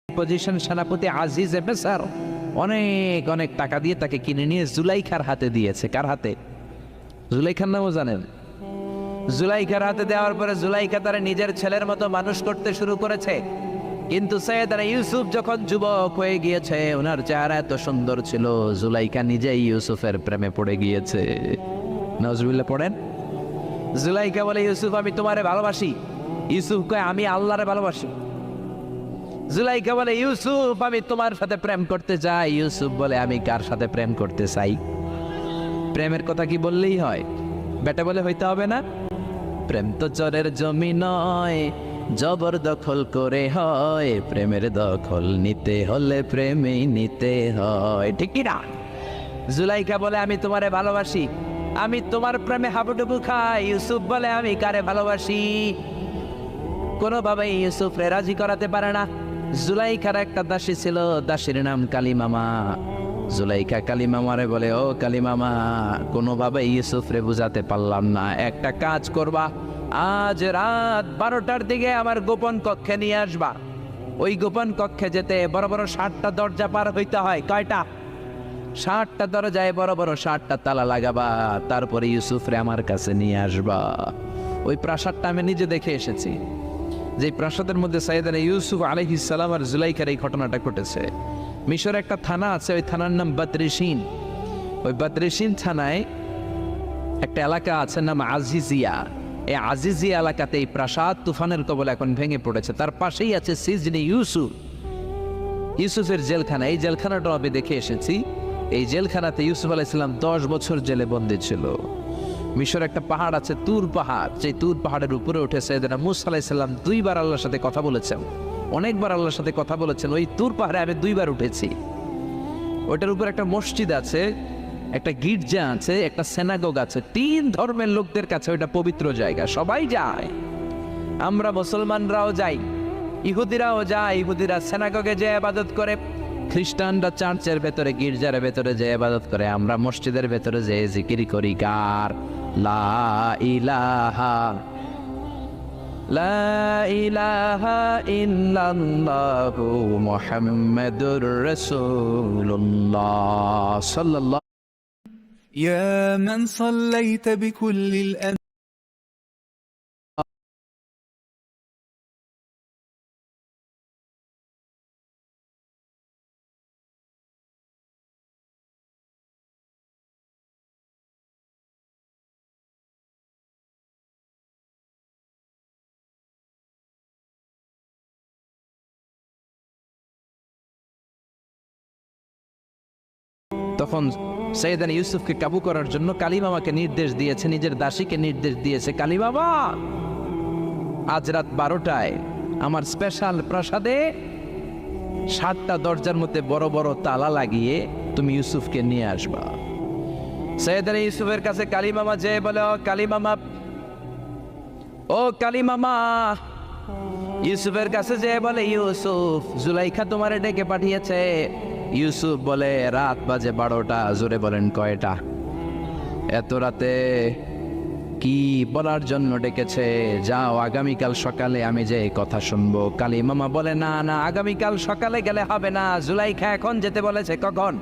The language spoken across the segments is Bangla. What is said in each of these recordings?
পজিশন সেনাপতি আজিজ এবনে স্যার অনেক অনেক টাকা দিয়ে তাকে কিনে নিয়ে জুলাইখার হাতে দিয়েছে। কার হাতে? জুলাইখার নামও জানেন? জুলাইখার হাতে দেওয়ার পরে জুলাইখা তারা নিজের ছেলের মতো মানুষ করতে শুরু করেছে। কিন্তু সৈয়দনা ইউসুফ যখন যুবক হয়ে গিয়েছে, ওনার চেহারা এত সুন্দর ছিল, জুলাইখা নিজেই ইউসুফের প্রেমে পড়ে গিয়েছে। নাউজুবিল্লাহ পড়েন। জুলাইখা বলে, ইউসুফ আমি তোমারে ভালোবাসি। ইউসুফ কয়, আমি আল্লাহরে ভালোবাসি। জুলাইখা বলে, ইউসুফ আমি তোমার সাথে প্রেম করতে চাই। ইউসুফ বলে, আমি কার সাথে প্রেম করতে চাই? প্রেমের কথা কি বললেই হয়? বেটা বলে হইতে হবে না? প্রেম তো চরের জমি নয়, জবরদখল করে হয়। প্রেমের দখল নিতে হলে প্রেমেই নিতে হয়, ঠিক কি না? জুলাইখা বলে, আমি তোমারে ভালোবাসি, আমি তোমার প্রেমে হাবুডুবু খাই। ইউসুফ বলে, আমি কারে ভালোবাসি? কোনোভাবেই ইউসুফরে রাজি করাতে পারে না। জুলাইখার একটা দাসী ছিল, দাসীর নাম কালিমামা। জুলাইখা কালিমামারে বলে, ও কালিমামা, কোনোভাবে ইউসুফরে বুঝাতে পারলাম না, একটা কাজ করবা, আজ রাত 12টার দিকে আমার গোপন কক্ষে নিয়ে আসবা। ওই গোপন কক্ষে যেতে বড় বড় 60টা দরজা পার হইতে হয়। কয়টা? 60টা দরজায় বড় বড় 60টা তালা লাগাবা, তারপরে ইউসুফরে আমার কাছে নিয়ে আসবা। ওই প্রাসাদটা আমি নিজে দেখে এসেছি, যে প্রাসাদের মধ্যে সাইয়েদনা ইউসুফ আলাইহিস সালাম আর জুলাইখার এই ঘটনাটা ঘটেছে। মিশরে একটা থানা আছে, ওই থানার নাম বদরিশিন। ওই বদরিশিন থানায় একটা এলাকা আছে নাম আজিজিয়া। এই আজিজিয়া এলাকাতে এই প্রাসাদ তুফানের কবলে এখন ভেঙে পড়েছে। তার পাশেই আছে সিজনি ইউসুফ, ইউসুফের জেলখানা। এই জেলখানাটা আমি দেখে এসেছি। এই জেলখানাতে ইউসুফ আলাইহিস সালাম 10 বছর জেলে বন্দী ছিল। মিশর একটা পাহাড় আছে, তুর পাহাড়। সেই তুর পাহাড়ের উপরে উঠে সাইয়েদনা মূসা আলাইহিস সালাম 2 বার আল্লাহর সাথে কথা বলেছেন, অনেকবার আল্লাহর সাথে কথা বলেছেন। ওই তুর পাহাড়ে আমি 2 বার উঠেছি। ওইটার উপর একটা মসজিদ আছে, একটা গির্জা আছে, একটা সিনাগোগ আছে। 3 ধর্মের লোকদের কাছে ওইটা পবিত্র জায়গা, সবাই যায়। আমরা মুসলমানরাও যাই, ইহুদিরাও যায়। ইহুদিরা সিনাগোগে যে ইবাদত করে, খ্রিস্টানরা চার্চের ভেতরে, গির্জার ভেতরে যে ইবাদত করে, আমরা মসজিদের ভেতরে যে জিকির করি। কার? লা ইলাহা লা ইলাহা ইল্লাল্লাহু মুহাম্মাদুর রাসূলুল্লাহ সাল্লাল্লাহু। يا من صليت بكل الأنبياء তখন সাইয়েদনা ইউসুফকে কাবু করার জন্য কালিমামাকে নির্দেশ দিয়েছে, নিজের দাসীকে নির্দেশ দিয়েছে, কালিমামা আজ রাত 12টায় আমার স্পেশাল প্রাসাদে 7টা দরজার মধ্যে বড় বড় তালা লাগিয়ে তুমি ইউসুফকে নিয়ে আসবা। সাইয়েদনা ইউসুফের কাছে কালিমামা যে বলে, ও কালিমামা, ও কালিমামা। ইউসুফের কাছে যে বলে, ইউসুফ, জুলাইখা তোমারে ডেকে পাঠিয়েছে। ইউসুফ বলে, রাত বাজে 12টা। জোরে বলেন, কয়টা? এত রাতে কি বলার জন্য ডেকেছে? যাও, আগামীকাল সকালে আমি যে কথা শুনবো। কালিমামা বলে, না না, আগামীকাল সকালে গেলে হবে না, জুলাইখা এখন যেতে বলেছে। কখন?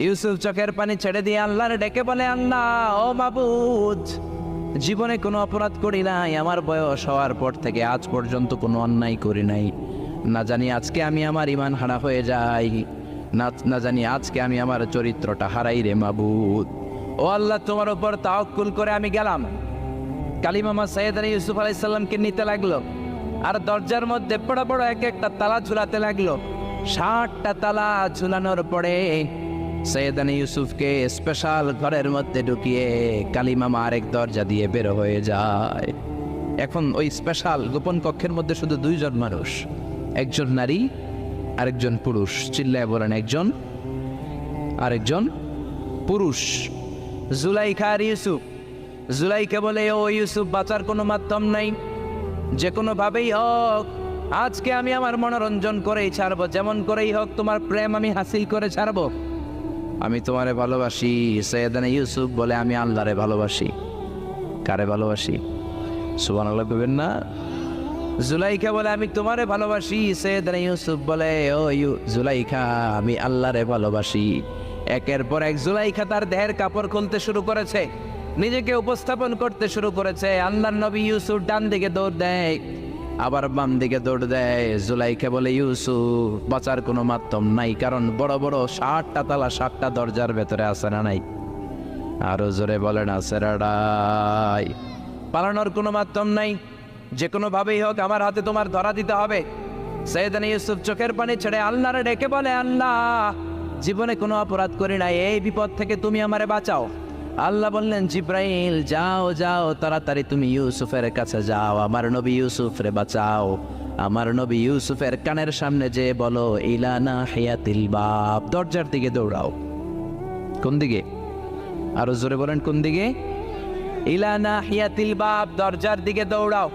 ইউসুফ চোখের পানি ছেড়ে দিয়ে আল্লাহর ডেকে বলে, আল্লাহ, ও মাবুদ, জীবনে কোনো অপরাধ করি নাই, আমার বয়স হওয়ার পর থেকে আজ পর্যন্ত কোনো অন্যায় করি নাই। না জানি আজকে আমি আমার ঈমান হারা হয়ে যাই, না জানি আজকে আমি আমার চরিত্রটা হারাই রে মাবুদ। ও আল্লাহ, তোমার উপর তাওয়াক্কুল করে আমি গেলাম। কালিমামা সাইয়েদনা ইউসুফ আলাইহিস সালামকে নিতে লাগলো, আর দরজার মধ্যে বড় বড় এক একটা তালা ঝুলাতে লাগলো। 60টা তালা ঝুলানোর পরে সাইয়েদনা ইউসুফকে স্পেশাল ঘরের মধ্যে ঢুকিয়ে কালিমামা আরেক দরজা দিয়ে বের হয়ে যায়। এখন ওই স্পেশাল গোপন কক্ষের মধ্যে শুধু 2 জন মানুষ, একজন নারী আরেকজন পুরুষ। চিল্লায় বলেন, একজন আরেকজন পুরুষ। জুলাইখা আর ইউসুফ। জুলাইখা বলে, ও ইউসুফ, বাঁচার কোনো মাধ্যম নাই, যে কোনো ভাবেই হোক আজকে আমি আমার মনোরঞ্জন করেই ছাড়বো, যেমন করেই হোক তোমার প্রেম আমি হাসিল করে ছাড়বো। আমি তোমারে ভালোবাসি। সাইয়েদনা ইউসুফ বলে, আমি আল্লাহরে ভালোবাসি। কারে ভালোবাসি? সুবহানাল্লাহ কইবেন না? জুলাইখা বলে আমি তোমারে ভালোবাসি। সৈয়দনা ইউসুফ বলে জুলাইখা আমি আল্লাহরে ভালোবাসি। একের পর এক জুলাইখা তার দেহের কাপড় খুলতে শুরু করেছে, নিজেকে উপস্থাপন করতে শুরু করেছে। আল্লাহর নবী ইউসুফ ডান দিকে দৌড় দেয়, আবার বাম দিকে দৌড় দেয়। জুলাইখা বলে ইউসুফ বাঁচার কোনো মাধ্যম নাই, কারণ বড় বড় 7টা তালা 7টা দরজার ভেতরে আছে না নাই? আরো জোরে বলেন আছে রাডাই। পালানোর কোনো মাধ্যম নাই, যে কোনো ভাবেই হোক আমার হাতে তোমার ধরা দিতে হবে। সৈয়দনা ইউসুফ চোখের পানি ছেড়ে আল্লাহরে ডেকে বলে, আল্লাহ জীবনে কোনো অপরাধ করি নাই, এই বিপদ থেকে তুমি আমারে বাঁচাও। আল্লাহ বললেন, জিব্রাইল যাও যাও তাড়াতাড়ি তুমি ইউসুফের কাছে যাও, আমার নবী ইউসুফরে বাঁচাও। আমার নবী ইউসুফের কানের সামনে যে বলো ইলানা হিয়াতিল বাব, দরজার দিকে দৌড়াও। কোন দিকে? আরো জোরে বলেন কোন দিকে? ইলানা হিয়াতিল বাব, দরজার দিকে দৌড়াও।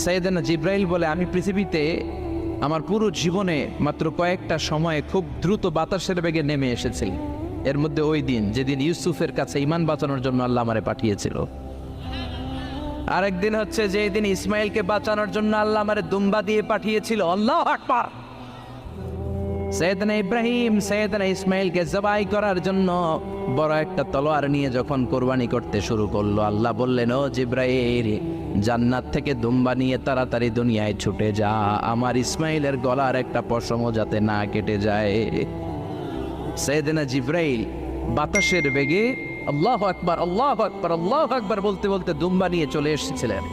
সাইয়েদনা জিব্রাইল বলে, আমি পৃথিবীতে আমার পুরো জীবনে মাত্র কয়েকটা সময়ে খুব দ্রুত বাতাসের বেগে নেমে এসেছি। এর মধ্যে ওই দিন যেদিন ইউসুফের কাছে ঈমান বাঁচানোর জন্য আল্লাহ আমারে পাঠিয়েছিল। আরেকদিন হচ্ছে যে দিন ইসমাইলকে বাঁচানোর জন্য আল্লাহ আমারে দুম্বা দিয়ে পাঠিয়েছিল। আল্লাহু আকবার। সৈয়দনা ইব্রাহিম সৈয়দনা ইসমাইলকে জবাই করার জন্য বড় একটা তলোয়ার নিয়ে যখন কোরবানি করতে শুরু করলো, আল্লাহ বললেন, ও জিব্রাইল জান্নাত থেকে দুম্বা নিয়ে তাড়াতাড়ি দুনিয়ায় ছুটে যা, আমার ইসমাইলের গলার একটা পশমও যাতে না কেটে যায়। সৈয়দনা জিব্রাইল বাতাসের বেগে আল্লাহু আকবার আল্লাহু আকবার আল্লাহু আকবার বলতে বলতে দুম্বা নিয়ে চলে এসেছিলেন।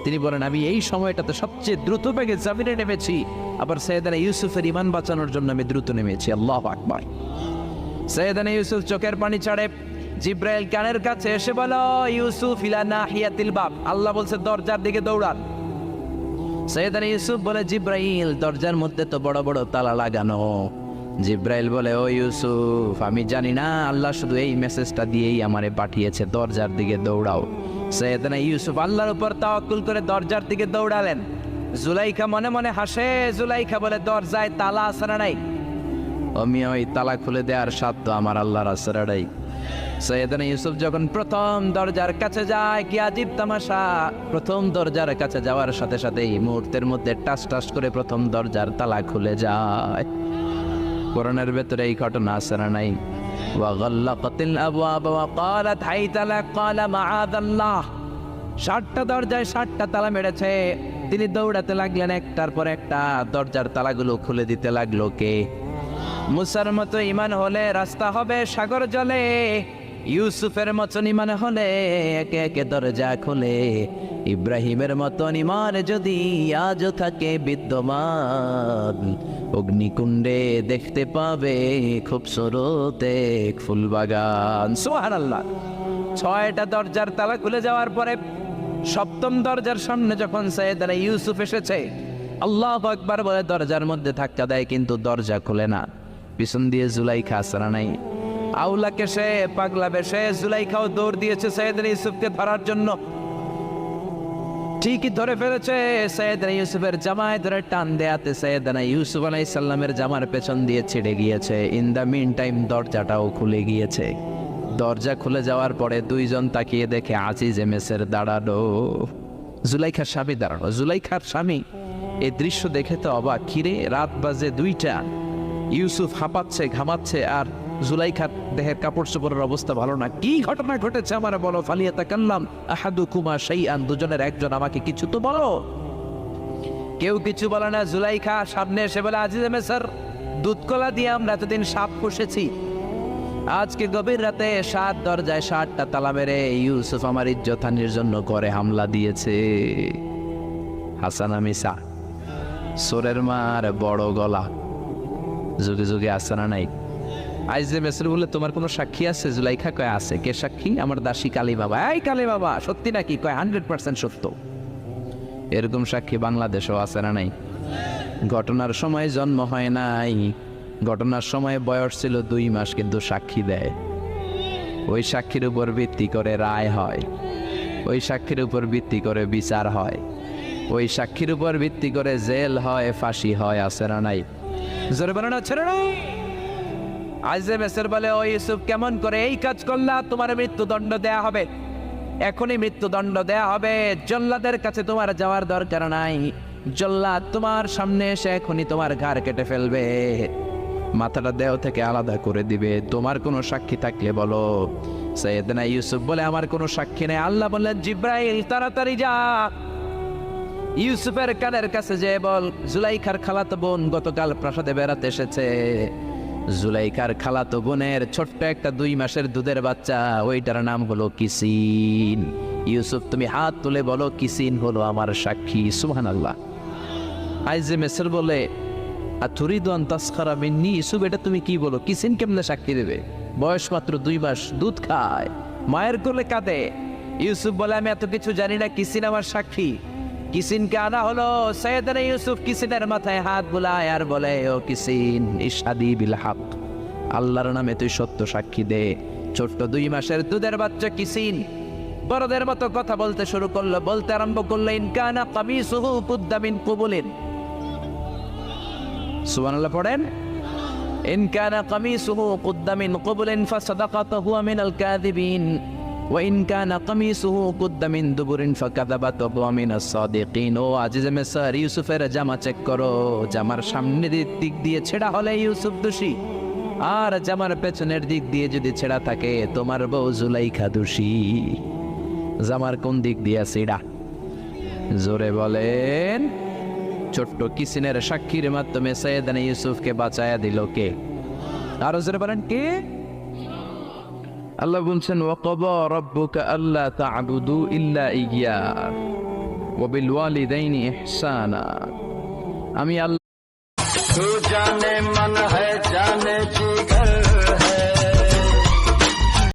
তিনি বলেন, আমি এই সময়টাতে সবচেয়ে দ্রুত বেগে জমিনে নেমেছি, আবার সৈয়দনা ইউসুফের ঈমান বাঁচানোর জন্য আমি দ্রুত নেমেছি। আল্লাহু আকবার। সৈয়দনা ইউসুফ চোখের পানি ছাড়ে জিব্রাইল কানের কাছে এসে বলো, ইউসুফ ইলা নাহিয়াতিল বাব, আল্লাহ বলছে দরজার দিকে দৌড়ান। সৈয়দনা ইউসুফ বলে, জিব্রাইল দরজার মধ্যে তো বড় বড় তালা লাগানো। জিব্রাইল বলে, ও ইউসুফ আমি জানি না, আল্লাহ শুধু এই মেসেজটা দিয়েই আমারে পাঠিয়েছে, দরজার দিকে দৌড়াও। সৈয়দনা ইউসুফ আল্লাহর উপর তাওয়াক্কুল করে দরজার দিকে দৌড়ালেন। জুলাইখা মনে মনে হাসে। জুলাইখা বলে, দরজায় তালা আছে না নাই? আমি ওই তালা খুলে দেওয়ার সাধ্য আমার আল্লাহর আছে না নাই? সৈয়দনা ইউসুফ যখন প্রথম দরজার কাছে যায়, কি আজীব তামাশা, প্রথম দরজার কাছে যাওয়ার সাথে সাথেই মুহূর্তের মধ্যে টাস টাস করে প্রথম দরজার তালা খুলে যায়। কোরআনের ভেতরে এই ঘটনা আছে না নাই? ওয়াগাল্লাকাতিল আবওয়াব ওয়া ক্বালাত হাইতা লাক ক্বালা মাআযাল্লাহ। 7টা দরজায় 7টা তালা মেরেছে। তিনি দৌড়াতে লাগলেন, একটার পর একটা দরজার তালাগুলো খুলে দিতে লাগলো কে? মুসার মতো ঈমান হলে রাস্তা হবে সাগর জলে, ইউসুফের মতন ঈমান হলে একে একে দরজা খুলে। ইব্রাহিমের মতন ঈমান যদি আজও থাকে বিদ্যমান, অগ্নিকুণ্ডে দেখতে পাবে খুবসুরত এক ফুলবাগান। সুবহানাল্লাহ। 6টা দরজার তালা খুলে যাওয়ার পরে 7ম দরজার সামনে যখন সৈয়দনা ইউসুফ এসেছে, আল্লাহু আকবার বলে দরজার মধ্যে ধাক্কা দেয়, কিন্তু দরজা খুলে না। পিছন দিয়ে জুলাইখা আসরা নাই, আউলা কেশে পাগলা বেশে জুলাইখাও দৌড় দিয়েছে সৈয়দনা ইউসুফকে ধরার জন্য। ঠিকই ধরে ফেলেছে। সৈয়দনা ইউসুফের জামায় ধরে টান দেয়াতে সৈয়দনা ইউসুফ আলাইহিস সালামের জামার পেছন দিয়ে ছিঁড়ে গিয়েছে। ইন দ্য মিন টাইম দরজাটাও খুলে গিয়েছে। দরজা খুলে যাওয়ার পরে দুইজন তাকিয়ে দেখে আজিজে মেসের দাঁড়ানো, জুলাইখার স্বামী দাঁড়ানো। জুলাইখার স্বামী এই দৃশ্য দেখে তো অবাক, কিরে রাত বাজে 2টা, ইউসুফ হাঁপাচ্ছে ঘামাচ্ছে আর জুলাইখার দেহের কাপড় চোপড়ের অবস্থা ভালো না, কি ঘটনা ঘটেছে আমার বলো। ফালিয়াতাকাল্লাম আহাদুকুমা শাইআন, দুজনের একজন আমাকে কিছু তো বলো। কেউ কিছু বলে না। জুলাইখা সামনে এসে বলে, আজিজে মেসর দুধকলা দিয়ে আমরা এতদিন সাপ পুষেছি, আজকে গভীর রাতে 7 দরজায় 7টা তালা মেরে ইউসুফ আমার ইজ্জতহানির জন্য করে হামলা দিয়েছে। হাসান মিসা সোরের মার বড় গলা, যুগে যুগে আসে না নাই? আইজে মেসর বলে, তোমার কোনো সাক্ষী আছে? জুলাইখা কয় আছে। কে সাক্ষী? আমার দাসী কালী বাবা। এই কালী বাবা সত্যি নাকি? কয় 100% সত্য। এরকম সাক্ষী বাংলাদেশেও আছে না নাই? ঘটনার সময় জন্ম হয় নাই, ঘটনার সময় বয়স ছিল 2 মাস, কিন্তু সাক্ষী দেয়। ওই সাক্ষীর উপর ভিত্তি করে রায় হয়, ওই সাক্ষীর উপর ভিত্তি করে বিচার হয়, ওই সাক্ষীর উপর ভিত্তি করে জেল হয়, ফাঁসি হয়। আছে না নাই? জোরে বলো না, ছেড়ে না। আইজে মেসর বলে, ও ইউসুফ কেমন করে এই কাজ করলা? তোমার মৃত্যুদণ্ড দেয়া হবে। এখনই মৃত্যুদণ্ড দেয়া হবে, জল্লাদের কাছে তোমার যাওয়ার দরকার নাই, জল্লাদ তোমার সামনে এসে এখনই তোমার ঘাড় কেটে ফেলবে, মাথাটা দেহ থেকে আলাদা করে দিবে। তোমার কোনো সাক্ষী থাকলে বলো। সাইয়েদনা ইউসুফ বলে, আমার কোনো সাক্ষী নেই। আল্লাহ বললেন, জিব্রাইল তাড়াতাড়ি যা, ইউসুফের কানের কাছে যে বল, জুলাইখার খালাতো বোন গতকাল প্রাসাদে বেড়াতে এসেছে, জুলাইখার খালাতো বোনের ছোট্ট একটা 2 মাসের দুধের বাচ্চা, ওইটার নাম হলো কিসিন। ইউসুফ তুমি হাত তুলে বলো, কিসিন হলো আমার সাক্ষী। সুবহানাল্লাহ। আইজে মেসর বলে, আতুরিদু আন তাসখারা মিন্নি, ইউসুফ এটা তুমি কি বলো, কিসিন কেমনে সাক্ষী দেবে? বয়স মাত্র 2 মাস, দুধ খায়, মায়ের কোলে কাঁদে। ইউসুফ বলে, আমি এত কিছু জানি না, কিসিন আমার সাক্ষী। কিসিনকে আনা হলো। সাইয়েদনা ইউসুফ কিসিনের মাথায় হাত বুলায় আর বলে, ও কিসিন, ইশহাদি বিল হক, আল্লাহর নামে তুই সত্য সাক্ষী দে। ছোট্ট 2 মাসের দুধের বাচ্চা কিসিন বড়দের মতো কথা বলতে শুরু করলো, বলতে আরম্ভ করলো, ইন কানা কামিসুহু কুদ্দা মিন কুবুলিন। সুবহানাল্লাহ পড়েন। ইন কানা কামিসুহু কুদ্দা মিন কুবুলিন ফাসাদাকাত হুয়া মিনাল কাযিবিন ওয়া ইন কানা কামিসুহু কুদ্দা মিন দুবুরিন ফাকাযাবাত হুয়া মিনাস সাদিকিন। ও আজিজে মিসর, ইউসুফের জামা চেক করো, জামার সামনের দিক দিয়ে ছেঁড়া হলে ইউসুফ দোষী, আর জামার পেছনের দিক দিয়ে যদি ছেঁড়া থাকে তোমার বউ জুলাইখা দোষী। জামার কোন দিক দিয়ে ছেঁড়া? জোরে বলেন। ছোট্ট কিসিনের সাক্ষীর মাধ্যমে সাইয়েদনা ইউসুফকে বাঁচায়া দিল কে? আরো জোরে বলেন, কে? আল্লাহ বলছেন, ওয়াকাদা রাব্বুকা আল্লা তা'বুদু ইল্লা ইয়্যাহু ওয়া বিল ওয়ালিদাইনি ইহসানা। আমি আল্লাহ तू जाने मन है जाने जी